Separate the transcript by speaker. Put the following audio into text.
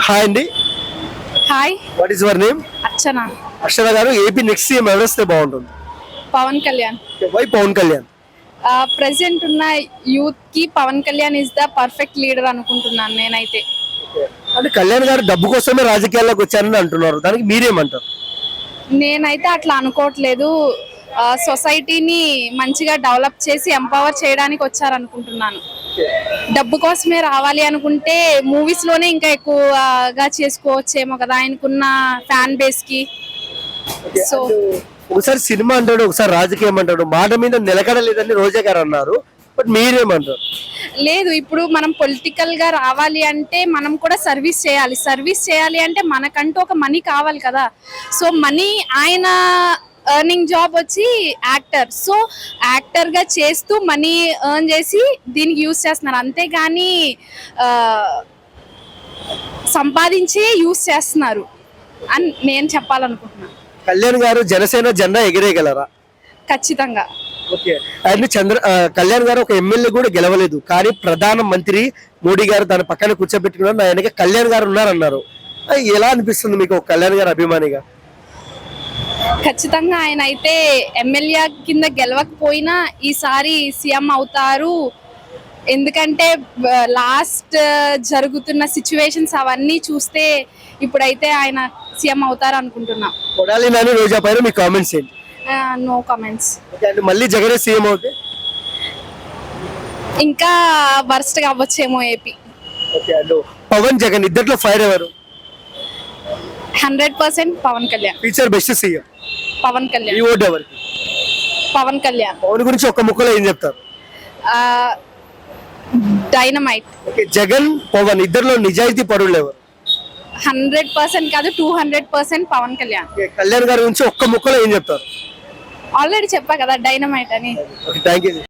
Speaker 1: Hi అండి.
Speaker 2: Hi,
Speaker 1: what is your name?
Speaker 2: Archana.
Speaker 1: Akshara garu, AP next CM ఎవరిస్తే బాగుంటుంది?
Speaker 2: పవన్ కళ్యాణ్.
Speaker 1: వై పవన్ కళ్యాణ్?
Speaker 2: ప్రెసెంట్ ఉన్న యూత్ కి Pawan Kalyan is the perfect leader అనుకుంటున్నాను నేనైతే.
Speaker 1: అంటే కళ్యాణ్ గారు డబ్బు కోసమే రాజకీయాల్లోకి వచ్చారని అంటున్నారు, దానికి మీరేమంటారు?
Speaker 2: నేనైతే అట్లా అనుకోవట్లేదు. సొసైటీని మంచిగా డెవలప్ చేసి ఎంపవర్ చేయడానికి వచ్చారనుకుంటున్నాను. డబ్బు కోసమే రావాలి అనుకుంటే మూవీస్ లోనే ఇంకా ఎక్కువగా చేసుకోవచ్చేమో కదా ఆయనకున్న ఫ్యాన్ బేస్ కి. సో
Speaker 1: ఒకసారి సినిమా అంటాడు, ఒకసారి రాజకీయం అంటాడు, మాట మీద నిలకడలేదని రోజా గారు అన్నారు. బట్ మీరేమంటారు?
Speaker 2: లేదు, ఇప్పుడు మనం పొలిటికల్ గా రావాలి అంటే మనం కూడా సర్వీస్ చేయాలి అంటే మనకంటూ ఒక మనీ కావాలి కదా. సో మనీ, ఆయన ఎర్నింగ్ జాబ్ వచ్చి యాక్టర్. సో యాక్టర్ గా చేస్తూ మనీ ఎర్న్ చేసి దీనికి యూజ్ చేస్తున్నారు, అంతేగాని సంపాదించి యూజ్ చేస్తున్నారు అని నేను చెప్పాలనుకుంటున్నాను.
Speaker 1: కళ్యాణ్ గారు జనసేన జెండా ఎగిరేయగలరా?
Speaker 2: ఖచ్చితంగా.
Speaker 1: ఓకే. అండ్ కళ్యాణ్ గారు ఒక ఎమ్మెల్యే కూడా గెలవలేదు, కానీ ప్రధాన మంత్రి మోడీ గారు దాని పక్కన కూర్చోబెట్టుకున్నారు, నా వెనక కళ్యాణ్ గారు ఉన్నారన్నారు. ఎలా అనిపిస్తుంది మీకు ఒక కళ్యాణ్ గారు అభిమానిగా?
Speaker 2: ఖచ్చితంగా ఆయన అయితే ఎమ్మెల్యే కింద గెలవకపోయినా ఈసారి సీఎం అవుతారు. ఎందుకంటే లాస్ట్ జరుగుతున్న సిచ్యువేషన్స్ అవన్నీ చూస్తే ఇప్పుడైతే ఆయన సీఎం అవుతారు అనుకుంటున్నా.
Speaker 1: కొడాలి నాని రోజా పైన మీ కామెంట్స్ ఏంటి?
Speaker 2: No comments.
Speaker 1: మళ్ళీ జగన్ సీఎం అవుతే
Speaker 2: ఇంకా వర్స్ట్ గా అవ్వచ్చేమో ఏపీ.
Speaker 1: పవన్ జగన్ ఇద్దట్లో ఫైర్ ఎవరు?
Speaker 2: 100% Pawan Kalyan.
Speaker 1: Future best CM
Speaker 2: Pawan Kalyan.
Speaker 1: ఈ ఓటు ఎవరికి?
Speaker 2: పవన్ కళ్యాణ్.
Speaker 1: పవన్ గురించి ఒక్క ముక్కలో ఏం చెప్తారు?
Speaker 2: డైనమైట్.
Speaker 1: జగన్ పవన్ ఇద్దరిలో నిజాయితీ పరులు ఎవరు?
Speaker 2: 100% కాదు, 200% పవన్ కళ్యాణ్.
Speaker 1: కళ్యాణ్ గారి గురించి ఒక్క ముక్కలో ఏం చెప్తారు?
Speaker 2: ఆల్రెడీ చెప్పా కదా, డైనమైట్ అని.
Speaker 1: Thank you.